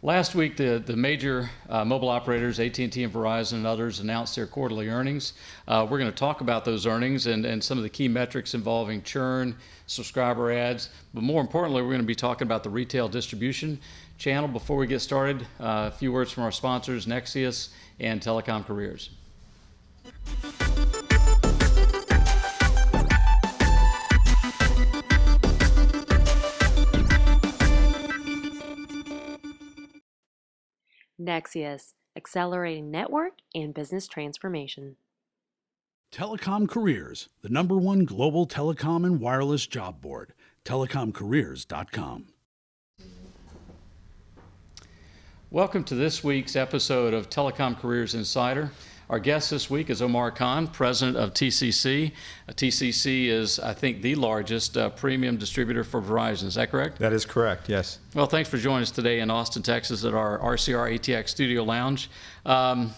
Last week, the major mobile operators, AT&T and Verizon and others, announced their quarterly earnings. We're going to talk about those earnings and some of the key metrics involving churn, subscriber adds, but more importantly, we're going to be talking about the retail distribution channel. Before we get started, a few words from our sponsors, Nexius and Telecom Careers. Nexius, accelerating network and business transformation. Telecom Careers, the #1 global telecom and wireless job board. telecomcareers.com. Welcome to this week's episode of Telecom Careers Insider. Our guest this week is Omar Khan, president of TCC. TCC is, I think, the largest premium distributor for Verizon. Is that correct? That is correct, yes. Well, thanks for joining us today in Austin, Texas at our RCR ATX Studio Lounge. Verizon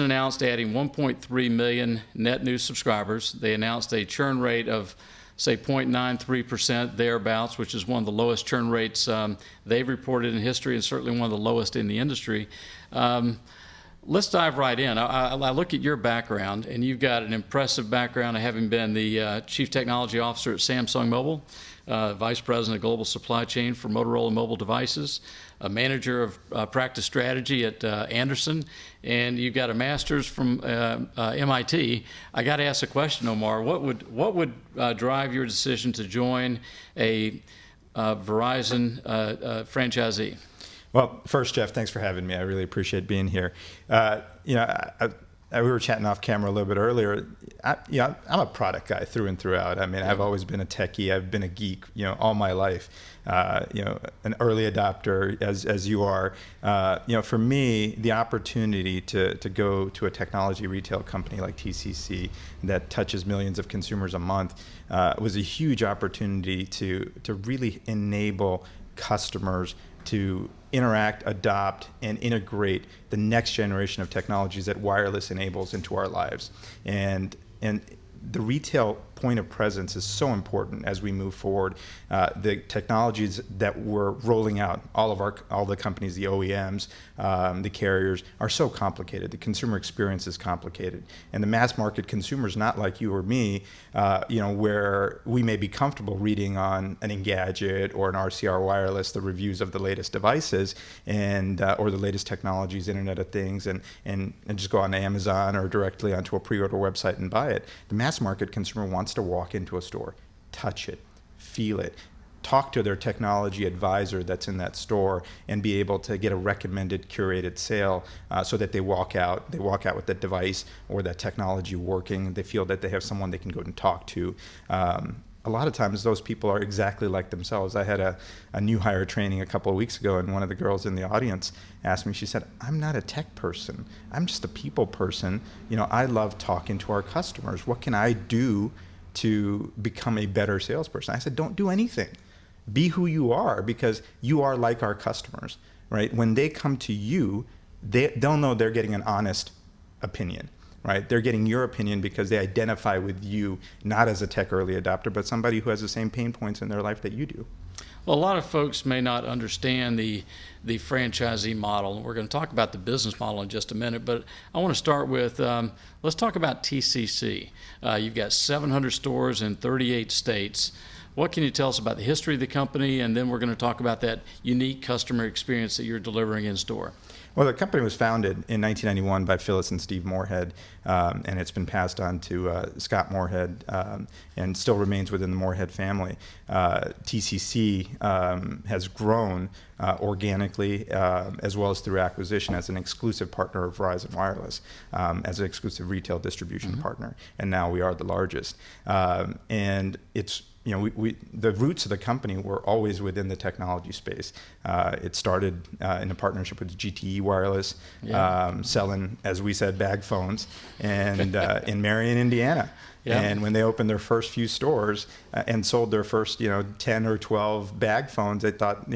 announced adding 1.3 million net new subscribers. They announced a churn rate of, say, 0.93% thereabouts, which is one of the lowest churn rates they've reported in history and certainly one of the lowest in the industry. Let's dive right in. I look at your background, and you've got an impressive background of having been the Chief Technology Officer at Samsung Mobile, Vice President of Global Supply Chain for Motorola Mobile Devices, a manager of practice strategy at Anderson, and you've got a master's from MIT. I got to ask a question, Omar. What would drive your decision to join a Verizon franchisee? Well, first, Jeff, thanks for having me. I really appreciate being here. We were chatting off camera a little bit earlier. I'm a product guy through and throughout. I mean, I've always been a techie. I've been a geek, all my life. An early adopter, as you are. For me, the opportunity to go to a technology retail company like TCC that touches millions of consumers a month was a huge opportunity to really enable customers to interact, adopt, and integrate the next generation of technologies that wireless enables into our lives. And the retail point of presence is so important as we move forward. The technologies that we're rolling out, all the companies, the OEMs, the carriers, are so complicated. The consumer experience is complicated, and the mass market consumer is not like you or me, where we may be comfortable reading on an Engadget or an RCR Wireless the reviews of the latest devices and or the latest technologies, Internet of Things, and just go on Amazon or directly onto a pre-order website and buy it. The mass market consumer wants to walk into a store, touch it, feel it, talk to their technology advisor that's in that store, and be able to get a recommended curated sale so that they walk out with that device or that technology working. They feel that they have someone they can go and talk to. A lot of times those people are exactly like themselves. I had a new hire training a couple of weeks ago, and one of the girls in the audience asked me, she said, "I'm not a tech person. I'm just a people person. I love talking to our customers. What can I do to become a better salesperson?" I said, "Don't do anything. Be who you are, because you are like our customers, right? When they come to you, they'll know they're getting an honest opinion, right? They're getting your opinion because they identify with you, not as a tech early adopter, but somebody who has the same pain points in their life that you do." Well, a lot of folks may not understand the franchisee model. We're going to talk about the business model in just a minute, but I want to start with, let's talk about TCC. You've got 700 stores in 38 states. What can you tell us about the history of the company? And then we're going to talk about that unique customer experience that you're delivering in store. Well, the company was founded in 1991 by Phyllis and Steve Moorhead, and it's been passed on to Scott Moorhead, and still remains within the Moorhead family. TCC has grown organically as well as through acquisition as an exclusive partner of Verizon Wireless, as an exclusive retail distribution partner, and now we are the largest. And it's the roots of the company were always within the technology space. It started in a partnership with GTE Wireless, selling, as we said, bag phones, and in Marion, Indiana. Yeah. And when they opened their first few stores and sold their first, 10 or 12 bag phones, they thought,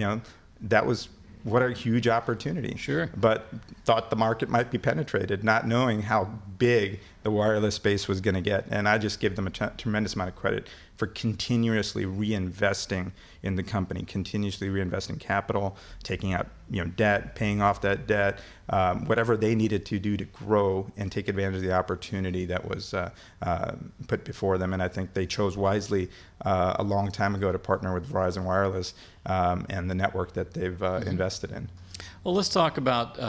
that was what a huge opportunity. Sure. But thought the market might be penetrated, not knowing how big the wireless space was going to get. And I just give them a tremendous amount of credit for continuously reinvesting in the company, continuously reinvesting capital, taking out debt, paying off that debt, whatever they needed to do to grow and take advantage of the opportunity that was put before them. And I think they chose wisely a long time ago to partner with Verizon Wireless and the network that they've invested in. Well, let's talk about,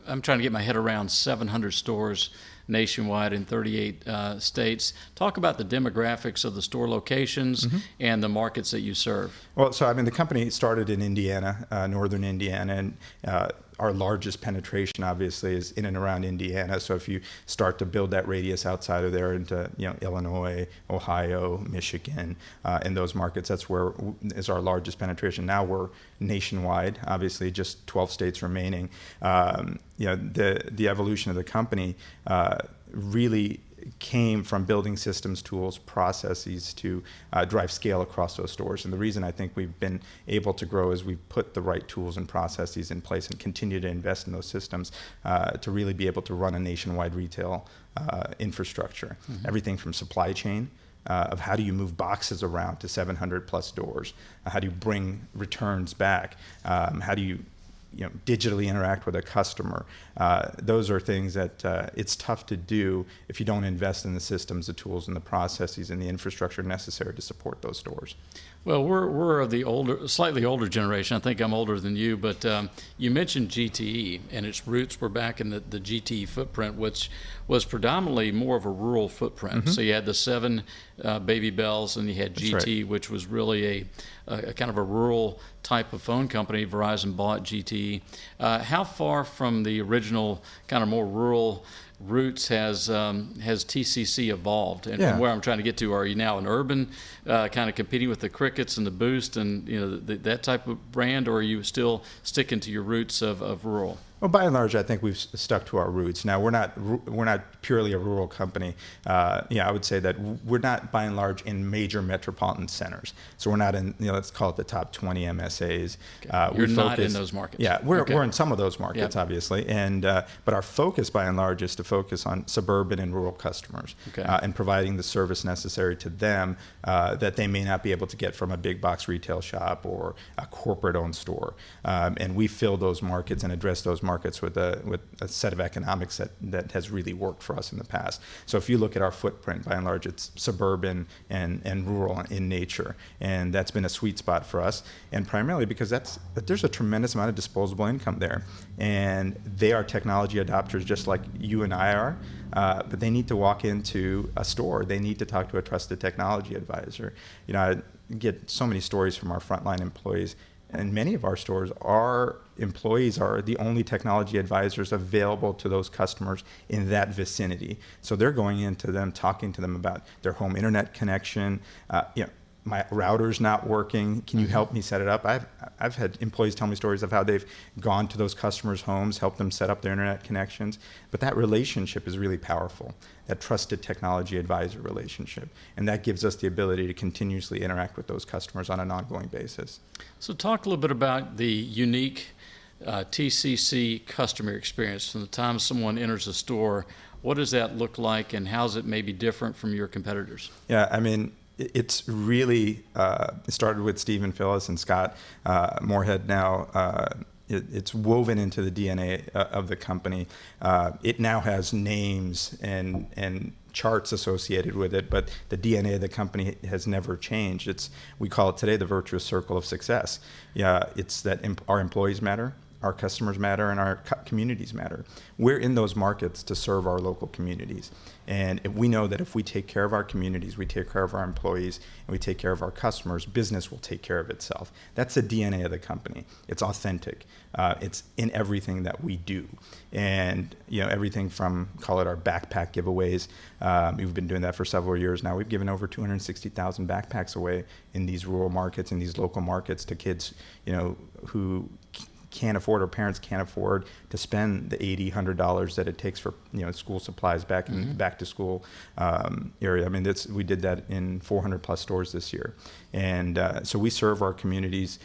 I'm trying to get my head around 700 stores nationwide in 38 states. Talk about the demographics of the store locations and the markets that you serve. Well, so I mean, the company started in Indiana, northern Indiana, and our largest penetration obviously is in and around Indiana. So if you start to build that radius outside of there into Illinois, Ohio, Michigan, in those markets, that's where is our largest penetration. Now we're nationwide, obviously just 12 states remaining. The evolution of the company really came from building systems, tools, processes to drive scale across those stores. And the reason I think we've been able to grow is we've put the right tools and processes in place and continue to invest in those systems to really be able to run a nationwide retail infrastructure. Everything from supply chain, of how do you move boxes around to 700 plus doors? How do you bring returns back? How do you digitally interact with a customer? Those are things that it's tough to do if you don't invest in the systems, the tools, and the processes and the infrastructure necessary to support those stores. Well, we're of the slightly older generation. I think I'm older than you, but you mentioned GTE, and its roots were back in the GTE footprint, which was predominantly more of a rural footprint. So you had the 7 Baby Bells, and you had GTE, right, which was really a kind of a rural type of phone company. Verizon bought GTE. How far from the original kind of more rural roots has TCC evolved? And where I'm trying to get to, are you now an urban kind of competing with the Crickets and the Boost and that type of brand, or are you still sticking to your roots of rural? Well, by and large, I think we've stuck to our roots. Now, we're not purely a rural company. I would say that we're not, by and large, in major metropolitan centers. So we're not in, let's call it the top 20 MSAs. Okay. You're not in those markets. Yeah, we're in some of those markets, obviously, and but our focus, by and large, is to focus on suburban and rural customers, and providing the service necessary to them that they may not be able to get from a big box retail shop or a corporate-owned store. And we fill those markets and address those markets with a set of economics that has really worked for us in the past. So if you look at our footprint, by and large, it's suburban and rural in nature, and that's been a sweet spot for us, and primarily because there's a tremendous amount of disposable income there, and they are technology adopters just like you and I are, but they need to walk into a store. They need to talk to a trusted technology advisor. I get so many stories from our frontline employees. And many of our stores, our employees are the only technology advisors available to those customers in that vicinity. So they're going into them, talking to them about their home internet connection. My router's not working. Can you help me set it up? I've had employees tell me stories of how they've gone to those customers' homes, helped them set up their internet connections. But that relationship is really powerful, that trusted technology advisor relationship. And that gives us the ability to continuously interact with those customers on an ongoing basis. So talk a little bit about the unique TCC customer experience. From the time someone enters a store, what does that look like, and how is it maybe different from your competitors? Yeah, I mean, it's really, it started with Stephen Phillips and Scott Moorhead now. It's woven into the DNA of the company. It now has names and charts associated with it, but the DNA of the company has never changed. We call it today the virtuous circle of success. It's that our employees matter, our customers matter, and our communities matter. We're in those markets to serve our local communities. And we know that if we take care of our communities, we take care of our employees, and we take care of our customers, business will take care of itself. That's the DNA of the company. It's authentic. It's in everything that we do. And everything from, call it our backpack giveaways. We've been doing that for several years now. We've given over 260,000 backpacks away in these rural markets, in these local markets, to kids who can't afford, or parents can't afford to spend the $80, $100 that it takes for school supplies back in back to school area. I mean, we did that in 400 plus stores this year, and so we serve our communities.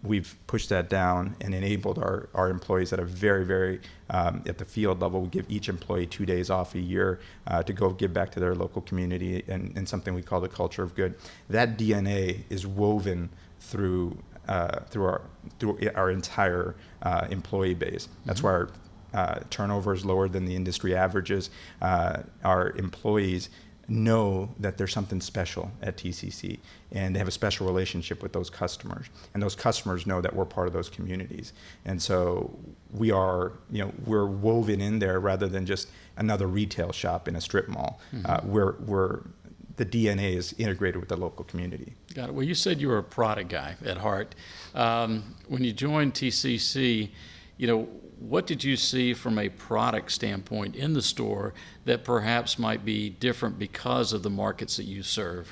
We've pushed that down and enabled our employees at a very, very at the field level. We give each employee 2 days off a year to go give back to their local community, and something we call the culture of good. That DNA is woven through our entire employee base. That's why our turnover is lower than the industry averages. Our employees know that there's something special at TCC, and they have a special relationship with those customers, and those customers know that we're part of those communities. And so we're woven in there rather than just another retail shop in a strip mall. The DNA is integrated with the local community. Got it. Well, you said you were a product guy at heart. When you joined TCC, what did you see from a product standpoint in the store that perhaps might be different because of the markets that you serve?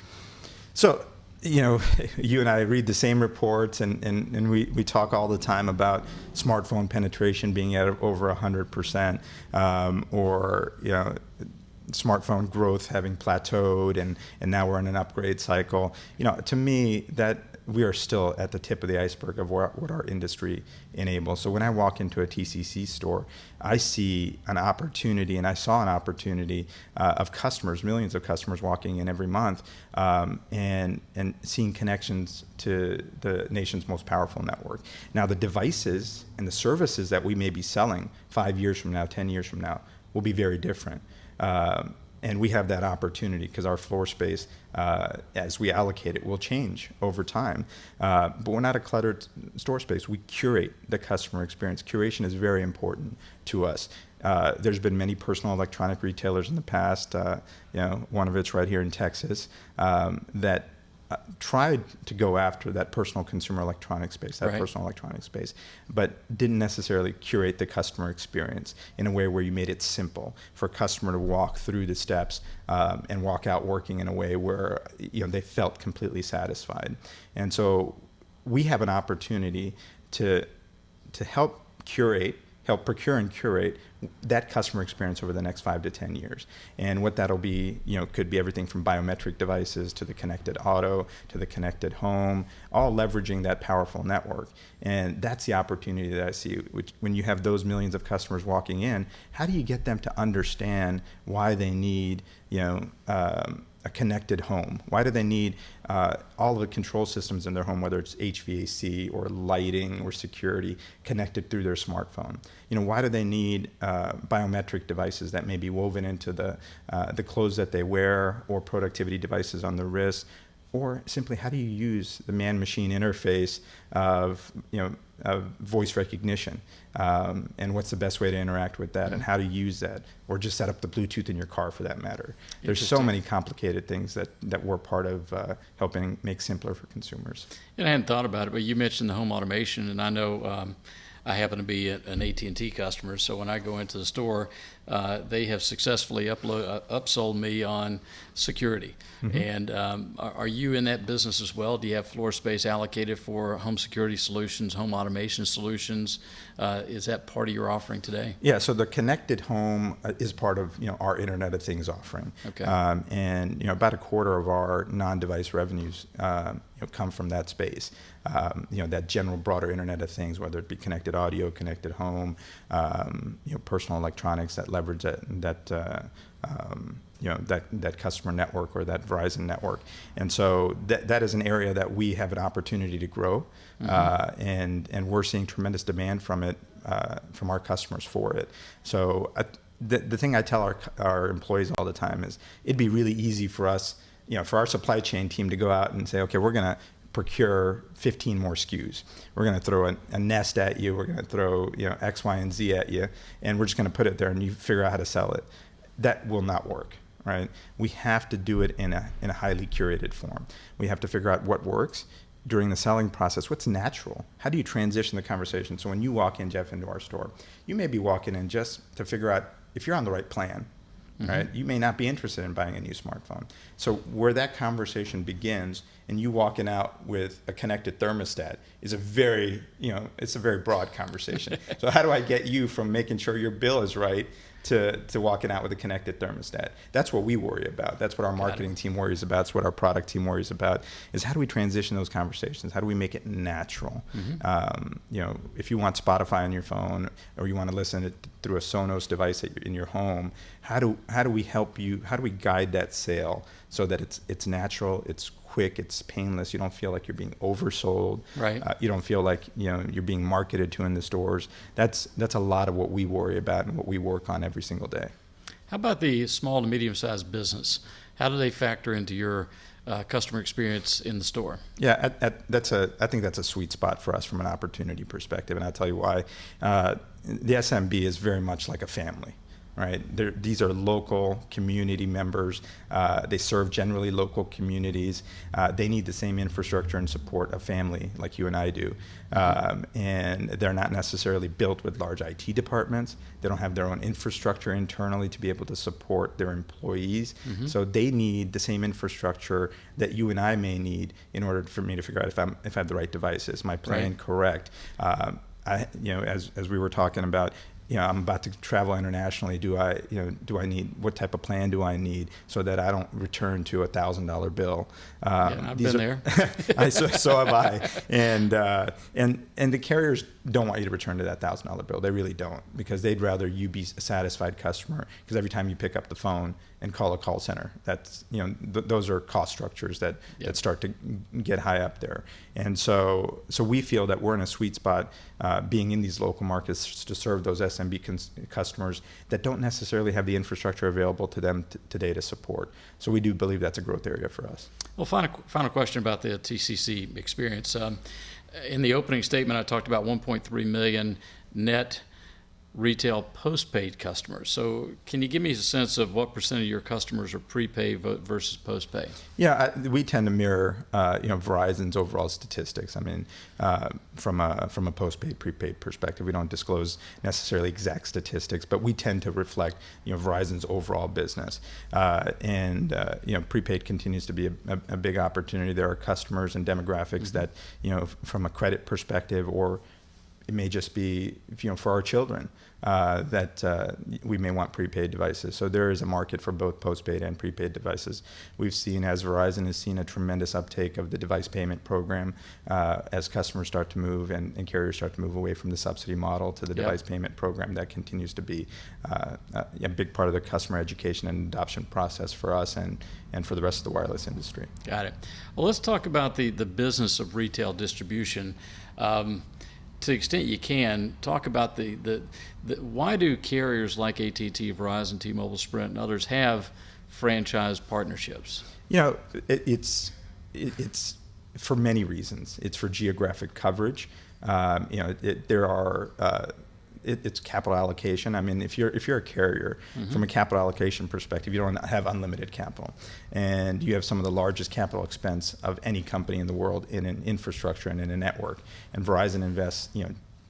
So, you and I read the same reports, and we talk all the time about smartphone penetration being at over 100%, or smartphone growth having plateaued, and now we're in an upgrade cycle. To me, that we are still at the tip of the iceberg of what our industry enables. So when I walk into a TCC store, I see an opportunity, and I saw an opportunity of customers, millions of customers walking in every month, and seeing connections to the nation's most powerful network. Now, the devices and the services that we may be selling 5 years from now, 10 years from now, will be very different. And we have that opportunity because our floor space, as we allocate it, will change over time. But we're not a cluttered store space. We curate the customer experience. Curation is very important to us. There's been many personal electronic retailers in the past, one of it's right here in Texas, that tried to go after that personal consumer electronic space, but didn't necessarily curate the customer experience in a way where you made it simple for a customer to walk through the steps and walk out working in a way where they felt completely satisfied. And so we have an opportunity to help procure and curate that customer experience over the next 5 to 10 years. And what that'll be, could be everything from biometric devices to the connected auto to the connected home, all leveraging that powerful network. And that's the opportunity that I see, which when you have those millions of customers walking in, how do you get them to understand why they need, a connected home? Why do they need all of the control systems in their home, whether it's HVAC or lighting or security, connected through their smartphone? Why do they need biometric devices that may be woven into the clothes that they wear, or productivity devices on the wrist? Or simply, how do you use the man-machine interface of voice recognition, and what's the best way to interact with that, and how to use that, or just set up the Bluetooth in your car for that matter. There's so many complicated things that we're part of helping make simpler for consumers. And I hadn't thought about it, but you mentioned the home automation, and I know I happen to be an AT&T customer, so when I go into the store, they have successfully upsold me on security. And are you in that business as well? Do you have floor space allocated for home security solutions, home automation solutions? Is that part of your offering today? Yeah, so the connected home is part of our Internet of Things offering. Okay. And about a quarter of our non-device revenues come from that space. That general broader Internet of Things, whether it be connected audio, connected home, personal electronics that leverage that customer network or that Verizon network. And so that is an area that we have an opportunity to grow, and we're seeing tremendous demand from it, from our customers for it. So the thing I tell our employees all the time is it'd be really easy for us, for our supply chain team to go out and say, okay, we're going to procure 15 more SKUs. We're going to throw a Nest at you. We're going to throw X, Y, and Z at you, and we're just going to put it there and you figure out how to sell it. That will not work, right? We have to do it in a highly curated form. We have to figure out what works during the selling process. What's natural? How do you transition the conversation? So when you walk in, Jeff, into our store, you may be walking in just to figure out if you're on the right plan. right? You may not be interested in buying a new smartphone. So where that conversation begins and you walking out with a connected thermostat is it's a very broad conversation. So how do I get you from making sure your bill is right to walking out with a connected thermostat? That's what we worry about. That's what our marketing team worries about. That's what our product team worries about, is how do we transition those conversations? How do we make it natural? If you want Spotify on your phone or you want to listen through a Sonos device in your home, how do we help you? How do we guide that sale so that it's natural, it's quick, it's painless. You don't feel like you're being oversold. Right. You don't feel like you're being marketed to in the stores. That's a lot of what we worry about and what we work on every single day. How about the small to medium-sized business? How do they factor into your customer experience in the store? Yeah, I think that's a sweet spot for us from an opportunity perspective, and I'll tell you why. The SMB is very much like a family. Right. These are local community members. They serve generally local communities. They need the same infrastructure and support a family like you and I do. And they're not necessarily built with large IT departments. They don't have their own infrastructure internally to be able to support their employees. So they need the same infrastructure that you and I may need in order for me to figure out if I have the right devices, my plan correct. As we were talking about, I'm about to travel internationally. Do I need, what type of plan do I need so that I don't return to $1,000 bill? I've been there. So have I. And the carriers don't want you to return to that $1,000 bill. They really don't, because they'd rather you be a satisfied customer. Because every time you pick up the phone and call a call center, that's those are cost structures that start to get high up there. And so we feel that we're in a sweet spot, being in these local markets to serve those SMB customers that don't necessarily have the infrastructure available to them today to support. So we do believe that's a growth area for us. Well, final question about the TCC experience. In the opening statement, I talked about 1.3 million net retail postpaid customers. So can you give me a sense of what percent of your customers are prepaid versus postpaid? Yeah, we tend to mirror Verizon's overall statistics. I mean, from a postpaid prepaid perspective, we don't disclose necessarily exact statistics, but we tend to reflect Verizon's overall business. Prepaid continues to be a big opportunity. There are customers and demographics that from a credit perspective, or it may just be for our children that we may want prepaid devices. So there is a market for both postpaid and prepaid devices. We've seen, as Verizon has seen, a tremendous uptake of the device payment program as customers start to move and carriers start to move away from the subsidy model to the device payment program. That continues to be a big part of the customer education and adoption process for us and for the rest of the wireless industry. Got it. Well, let's talk about the business of retail distribution. To the extent you can, talk about the why do carriers like AT&T, Verizon, T-Mobile, Sprint, and others have franchise partnerships? It's for many reasons. It's for geographic coverage. It's capital allocation. I mean, if you're a carrier, from a capital allocation perspective, you don't have unlimited capital, and you have some of the largest capital expense of any company in the world in an infrastructure and in a network. And Verizon invests,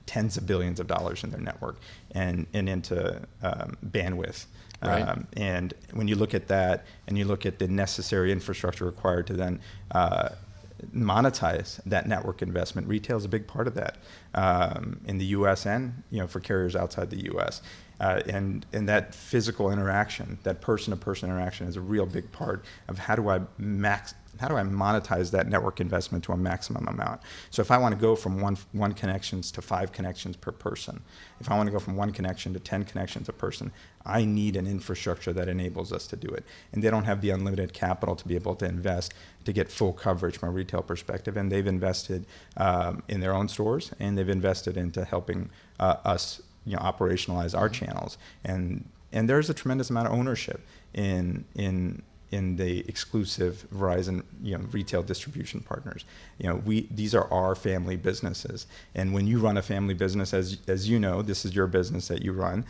tens of billions of dollars in their network and into bandwidth. Right. And when you look at that, and you look at the necessary infrastructure required to then monetize that network investment, retail is a big part of that in the U.S. and for carriers outside the U.S. And that physical interaction, that person-to-person interaction, is a real big part of how do I monetize that network investment to a maximum amount. So if I want to go from one connections to 5 connections per person, if I want to go from 1 connection to 10 connections a person, I need an infrastructure that enables us to do it. And they don't have the unlimited capital to be able to invest to get full coverage from a retail perspective. And they've invested in their own stores, and they've invested into helping us operationalize our channels. And there's a tremendous amount of ownership in the exclusive Verizon retail distribution partners. These are our family businesses, and when you run a family business, as this is your business that you run,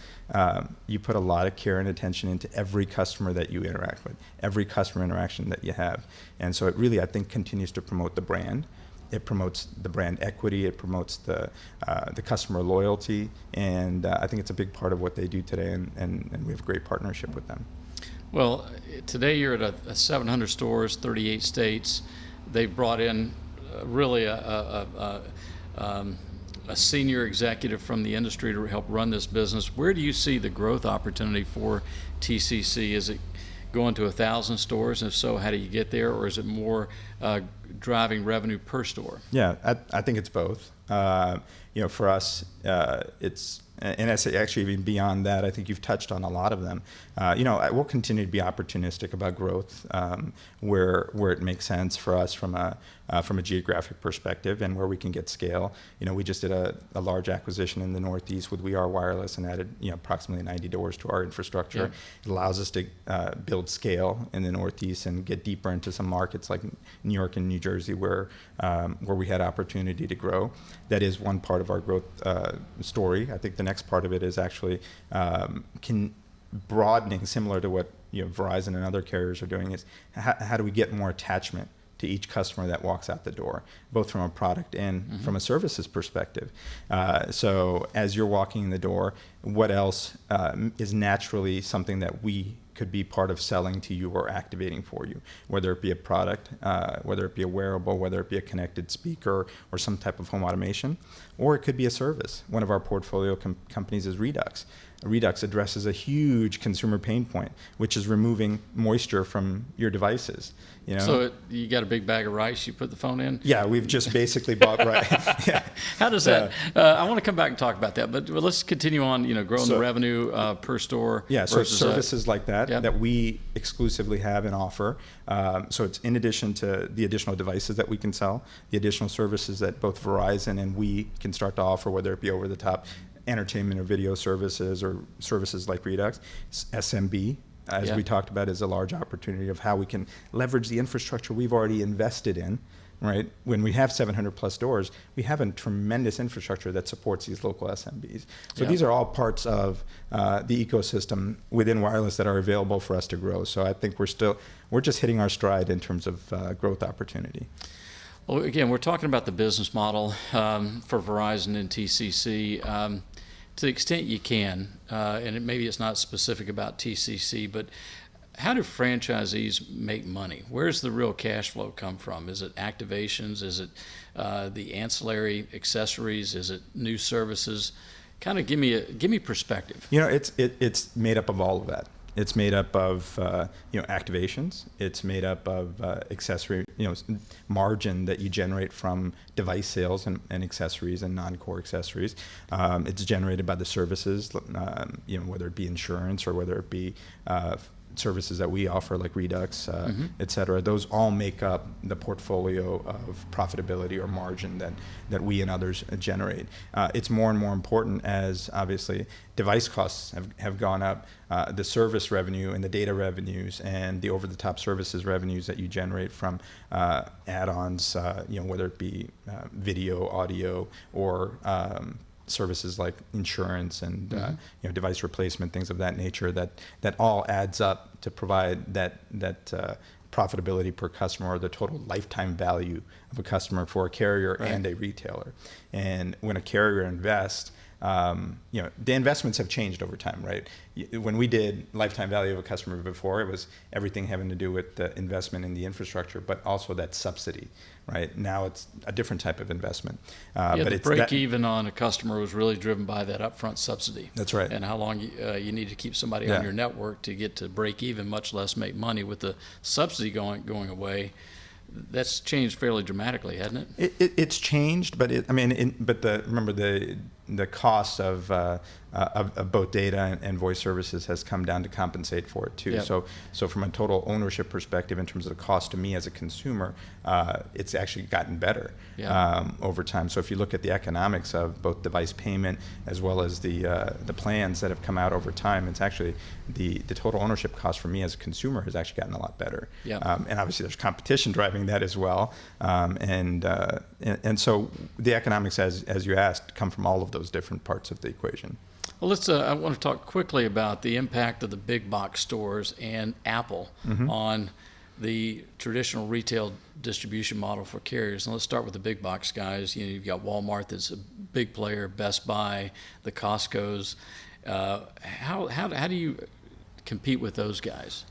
you put a lot of care and attention into every customer that you interact with, every customer interaction that you have. And so it really, I think, continues to promote the brand. It promotes the brand equity. It promotes the customer loyalty, and I think it's a big part of what they do today. And we have a great partnership with them. Well, today you're at a 700 stores, 38 states. They've brought in really a senior executive from the industry to help run this business. Where do you see the growth opportunity for TCC? Is it going to 1,000 stores? And if so, how do you get there? Or is it more driving revenue per store? Yeah, I think it's both. For us, it's, and I say actually even beyond that, I think you've touched on a lot of them. We'll continue to be opportunistic about growth where it makes sense for us from a geographic perspective and where we can get scale. We just did a large acquisition in the Northeast with We Are Wireless and added approximately 90 doors to our infrastructure. Yeah. It allows us to build scale in the Northeast and get deeper into some markets like New York and New Jersey where we had opportunity to grow. That is one part of our growth story. I think the next part of it is actually broadening, similar to what Verizon and other carriers are doing, is how do we get more attachment to each customer that walks out the door, both from a product and from a services perspective. So as you're walking in the door, what else is naturally something that we could be part of selling to you or activating for you, whether it be a product, whether it be a wearable, whether it be a connected speaker or some type of home automation, or it could be a service. One of our portfolio companies is Redux. Redux addresses a huge consumer pain point, which is removing moisture from your devices. So you got a big bag of rice, you put the phone in? Yeah, we've just basically bought rice. Yeah. How does that, I want to come back and talk about that, but let's continue on, growing the revenue per store. Yeah, so services like that, yep. that we exclusively have and offer. So it's in addition to the additional devices that we can sell, the additional services that both Verizon and we can start to offer, whether it be over the top entertainment or video services or services like Redux. SMB, as we talked about, is a large opportunity of how we can leverage the infrastructure we've already invested in, right? When we have 700 plus stores, we have a tremendous infrastructure that supports these local SMBs. So these are all parts of the ecosystem within wireless that are available for us to grow. So I think we're just hitting our stride in terms of growth opportunity. Well, again, we're talking about the business model for Verizon and TCC. To the extent you can, and maybe it's not specific about TCC, but how do franchisees make money? Where's the real cash flow come from? Is it activations? Is it the ancillary accessories? Is it new services? Kind of give me perspective. It's made up of all of that. It's made up of activations. It's made up of accessory margin that you generate from device sales and accessories and non-core accessories. It's generated by the services, whether it be insurance or whether it be services that we offer like Redux, et cetera. Those all make up the portfolio of profitability or margin that we and others generate. It's more and more important as obviously device costs have gone up. The service revenue and the data revenues and the over-the-top services revenues that you generate from add-ons, whether it be video, audio, or services like insurance and device replacement, things of that nature, that all adds up to provide that profitability per customer, or the total lifetime value of a customer for a carrier and a retailer. And when a carrier invests, the investments have changed over time, right? When we did lifetime value of a customer before, it was everything having to do with the investment in the infrastructure, but also that subsidy, right? Now it's a different type of investment. But the it's break even on a customer was really driven by that upfront subsidy. That's right. And how long you need to keep somebody on your network to get to break even, much less make money. With the subsidy going away, that's changed fairly dramatically, hasn't it? It's changed, but remember the cost of both data and voice services has come down to compensate for it too. Yep. So from a total ownership perspective, in terms of the cost to me as a consumer, it's actually gotten better over time. So if you look at the economics of both device payment as well as the plans that have come out over time, it's actually the total ownership cost for me as a consumer has actually gotten a lot better. Yep. And obviously there's competition driving that as well. And so the economics, as you asked, come from all of those different parts of the equation. Well, I want to talk quickly about the impact of the big box stores and Apple on the traditional retail distribution model for carriers. And let's start with the big box guys. You've got Walmart that's a big player, Best Buy, the Costco's. How do you compete with those guys?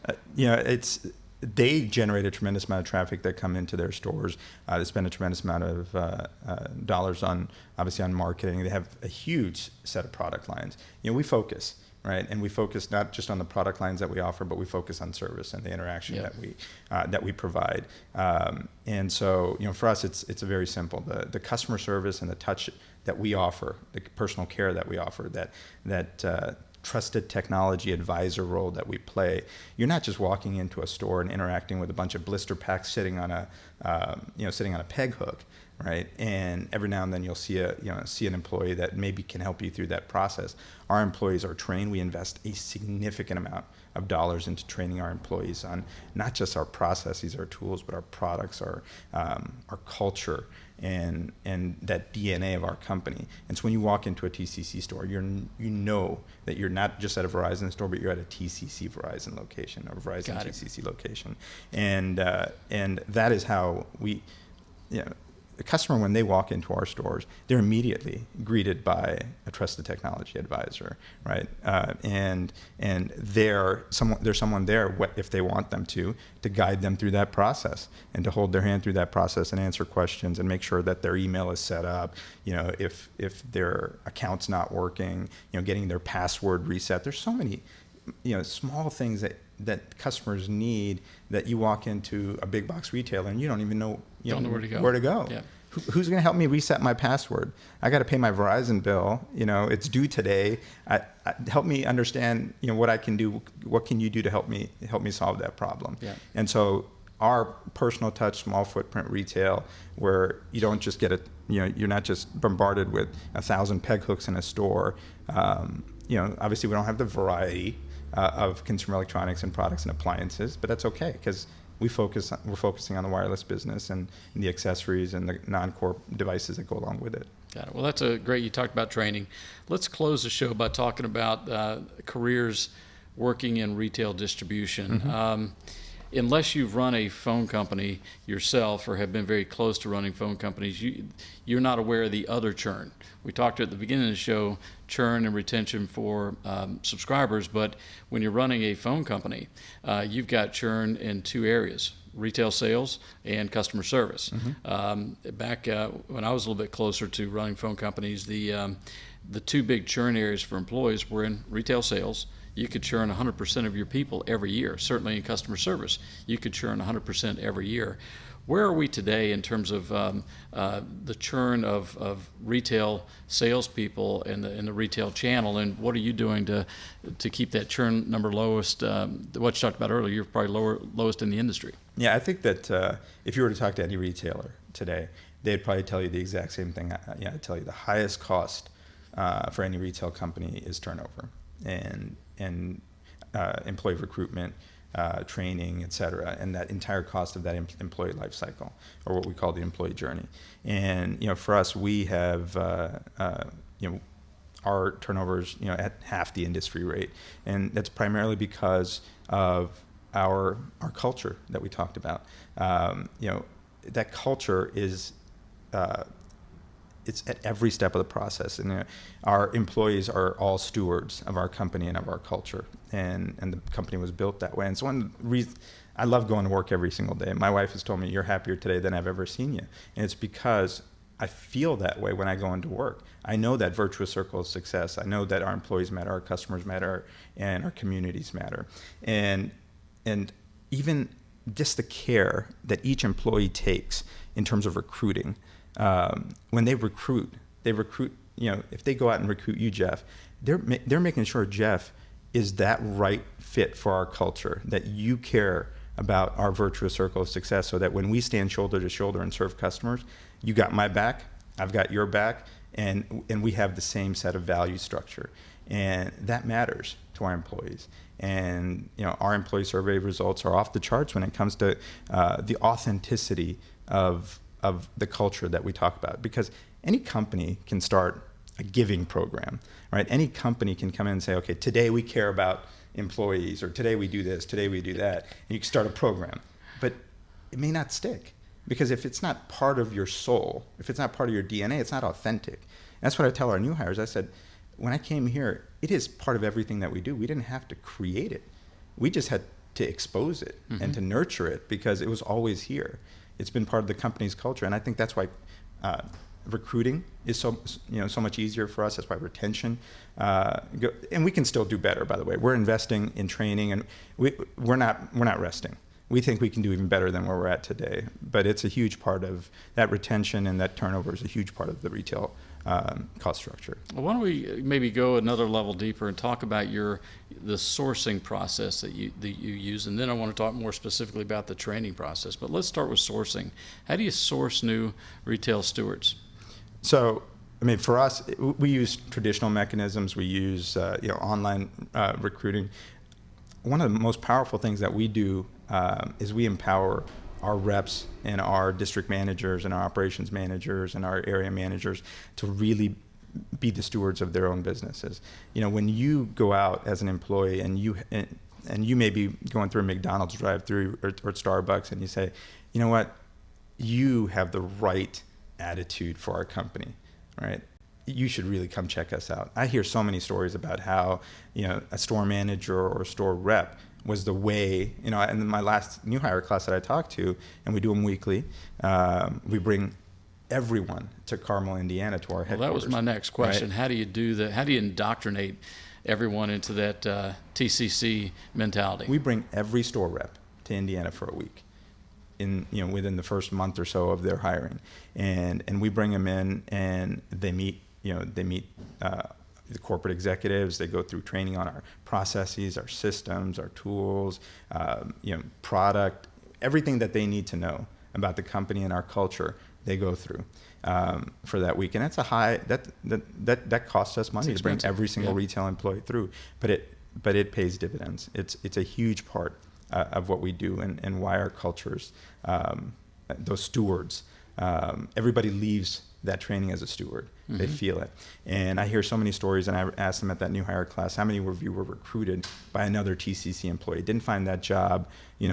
They generate a tremendous amount of traffic that come into their stores. They spend a tremendous amount of dollars obviously on marketing. They have a huge set of product lines. We focus, right? And we focus not just on the product lines that we offer, but we focus on service and the interaction that we provide. And so, for us, it's very simple. The customer service and the touch that we offer, the personal care that we offer, that trusted technology advisor role that we play. You're not just walking into a store and interacting with a bunch of blister packs sitting on a peg hook, right? And every now and then you'll see an employee that maybe can help you through that process. Our employees are trained. We invest a significant amount of dollars into training our employees on not just our processes, our tools, but our products, our culture, and that DNA of our company. And so when you walk into a TCC store, you know that you're not just at a Verizon store, but you're at a TCC Verizon location or Verizon TCC location. And that is how we, the customer, when they walk into our stores, they're immediately greeted by a trusted technology advisor, right? And there's someone there, if they want them to guide them through that process and to hold their hand through that process and answer questions and make sure that their email is set up. If their account's not working, getting their password reset. There's so many, small things that customers need that you walk into a big box retailer and you don't even know, don't know where to go. Yeah. Who's going to help me reset my password? I got to pay my Verizon bill. It's due today. Help me understand, what I can do. What can you do to help me solve that problem? Yeah. And so our personal touch, small footprint retail, where you don't just get you're not just bombarded with 1,000 peg hooks in a store. Obviously we don't have the variety of consumer electronics and products and appliances, but that's okay because we're focusing on the wireless business and the accessories and the non-core devices that go along with it. Got it. Well, that's great. You talked about training. Let's close the show by talking about careers working in retail distribution. Mm-hmm. Unless you've run a phone company yourself or have been very close to running phone companies, you're not aware of the other churn. We talked at the beginning of the show, churn and retention for subscribers, but when you're running a phone company, you've got churn in two areas: retail sales and customer service. Mm-hmm. Back when I was a little bit closer to running phone companies, the two big churn areas for employees were in retail sales. You could churn 100% of your people every year. Certainly in customer service, you could churn 100% every year. Where are we today in terms of the churn of retail salespeople in the retail channel, and what are you doing to keep that churn number lowest? What you talked about earlier, you're probably lowest in the industry. Yeah, I think that if you were to talk to any retailer today, they'd probably tell you the exact same thing. I'd tell you the highest cost for any retail company is turnover and employee recruitment, training, et cetera, and that entire cost of that employee life cycle, or what we call the employee journey. And for us, we have our turnovers at half the industry rate, and that's primarily because of our culture that we talked about. That culture is it's at every step of the process, and our employees are all stewards of our company and of our culture, and the company was built that way. And so one reason I love going to work every single day. My wife has told me, "You're happier today than I've ever seen you," and it's because I feel that way when I go into work. I know that virtuous circle of success. I know that our employees matter, our customers matter, and our communities matter, and even just the care that each employee takes in terms of recruiting. When they recruit, if they go out and recruit you, Jeff, they're making sure Jeff is that right fit for our culture, that you care about our virtuous circle of success, so that when we stand shoulder to shoulder and serve customers, you got my back, I've got your back, and we have the same set of value structure. And that matters to our employees. And our employee survey results are off the charts when it comes to the authenticity of the culture that we talk about, because any company can start a giving program, right? Any company can come in and say, okay, today we care about employees, or today we do this, today we do that, and you can start a program. But it may not stick, because if it's not part of your soul, if it's not part of your DNA, it's not authentic. And that's what I tell our new hires. I said, when I came here, it is part of everything that we do. We didn't have to create it. We just had to expose it and to nurture it because it was always here. It's been part of the company's culture, and I think that's why recruiting is so much easier for us. That's why retention, and we can still do better. By the way, we're investing in training, and we're not resting. We think we can do even better than where we're at today. But it's a huge part of that retention, and that turnover is a huge part of the retail cost structure. Well, why don't we maybe go another level deeper and talk about the sourcing process that you use, and then I want to talk more specifically about the training process. But let's start with sourcing. How do you source new retail stewards? So, I mean, for us, we use traditional mechanisms. We use online recruiting. One of the most powerful things that we do is we empower our reps and our district managers and our operations managers and our area managers to really be the stewards of their own businesses. When you go out as an employee and you may be going through a McDonald's drive-through or Starbucks, and you say, you know what, you have the right attitude for our company, right? You should really come check us out. I hear so many stories about how, a store manager or a store rep was the way, and in my last new hire class that I talked to, and we do them weekly, we bring everyone to Carmel, Indiana, to our headquarters. Well, that was my next question. Right? How do you do that? How do you indoctrinate everyone into that TCC mentality? We bring every store rep to Indiana for a week, within the first month or so of their hiring, and we bring them in, and they meet the corporate executives. They go through training on our processes, our systems, our tools, product, everything that they need to know about the company and our culture. They go through for that week, and that's that costs us money to bring every single retail employee through, but it pays dividends. It's a huge part of what we do and why our cultures, those stewards, everybody leaves that training as a steward. Mm-hmm. They feel it. And I hear so many stories, and I asked them at that new hire class, how many of you were recruited by another TCC employee? Didn't find that job,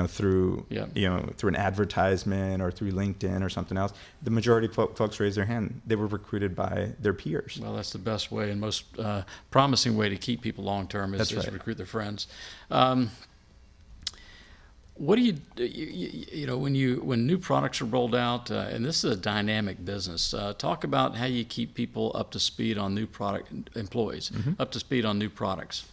through an advertisement or through LinkedIn or something else. The majority of folks raised their hand. They were recruited by their peers. Well, that's the best way and most promising way to keep people long term is recruit their friends. What do you when new products are rolled out, and this is a dynamic business, talk about how you keep people up to speed on new product, employees, up to speed on new products.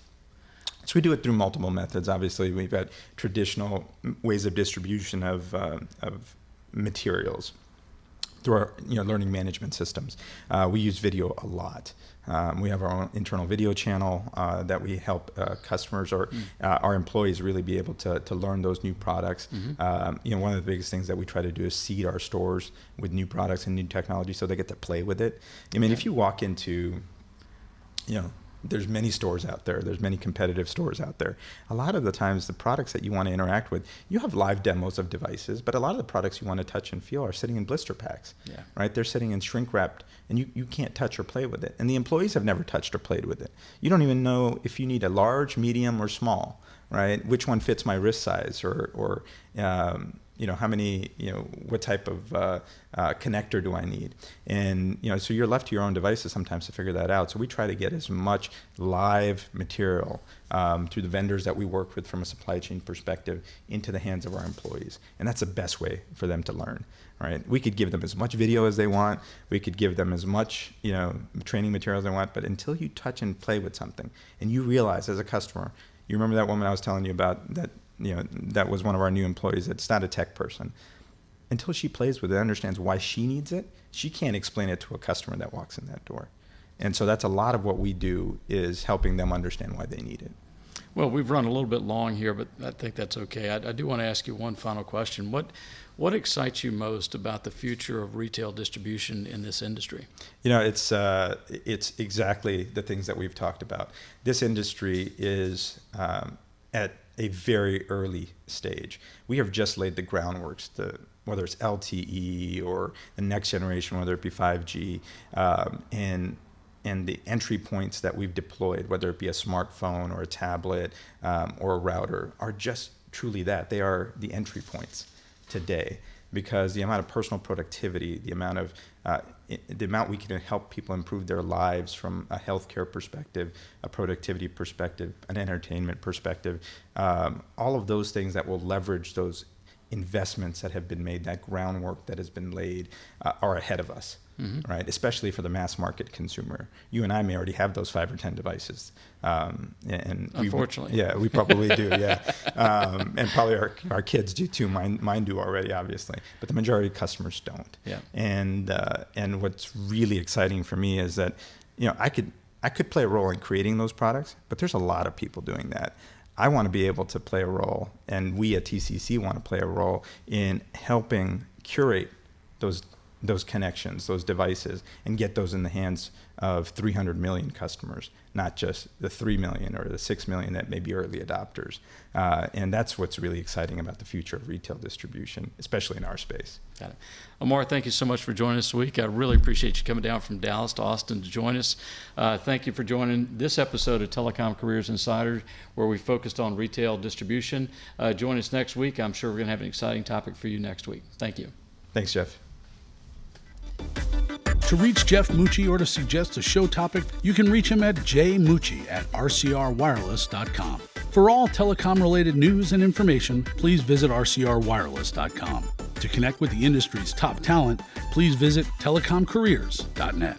So we do it through multiple methods. Obviously, we've got traditional ways of distribution of materials through our learning management systems. We use video a lot. We have our own internal video channel that we help customers or our employees really be able to learn those new products. One of the biggest things that we try to do is seed our stores with new products and new technology so they get to play with it. I mean, if you walk into, there's many stores out there. There's many competitive stores out there. A lot of the times, the products that you want to interact with, you have live demos of devices, but a lot of the products you want to touch and feel are sitting in blister packs, right? They're sitting in shrink wrapped, and you can't touch or play with it. And the employees have never touched or played with it. You don't even know if you need a large, medium, or small, right? Which one fits my wrist size, or how many, what type of connector do I need? And, so you're left to your own devices sometimes to figure that out. So we try to get as much live material through the vendors that we work with from a supply chain perspective into the hands of our employees. And that's the best way for them to learn, right? We could give them as much video as they want. We could give them as much, training material as they want. But until you touch and play with something and you realize as a customer, you remember that woman I was telling you about that, that was one of our new employees that's not a tech person. Until she plays with it, understands why she needs it, she can't explain it to a customer that walks in that door. And so that's a lot of what we do is helping them understand why they need it. Well, we've run a little bit long here, but I think that's okay. I do want to ask you one final question. What excites you most about the future of retail distribution in this industry? It's exactly the things that we've talked about. This industry is at a very early stage. We have just laid the groundworks, whether it's LTE or the next generation, whether it be 5G, and the entry points that we've deployed, whether it be a smartphone or a tablet or a router, are just truly that. They are the entry points today. because the amount of personal productivity, the amount we can help people improve their lives from a healthcare perspective, a productivity perspective, an entertainment perspective, all of those things that will leverage those investments that have been made, that groundwork that has been laid, are ahead of us. Right, especially for the mass market consumer. You and I may already have those 5 or 10 devices, and unfortunately, we probably do, and probably our kids do too. Mine do already, obviously, but the majority of customers don't. Yeah. And what's really exciting for me is that, I could play a role in creating those products, but there's a lot of people doing that. I want to be able to play a role, and we at TCC want to play a role in helping curate those connections, those devices, and get those in the hands of 300 million customers, not just the 3 million or the 6 million that may be early adopters. And that's what's really exciting about the future of retail distribution, especially in our space. Got it. Omar, thank you so much for joining us this week. I really appreciate you coming down from Dallas to Austin to join us. Thank you for joining this episode of Telecom Careers Insider, where we focused on retail distribution. Join us next week. I'm sure we're going to have an exciting topic for you next week. Thank you. Thanks, Jeff. To reach Jeff Mucci or to suggest a show topic, you can reach him at jmucci@rcrwireless.com. For all telecom-related news and information, please visit rcrwireless.com. To connect with the industry's top talent, please visit telecomcareers.net.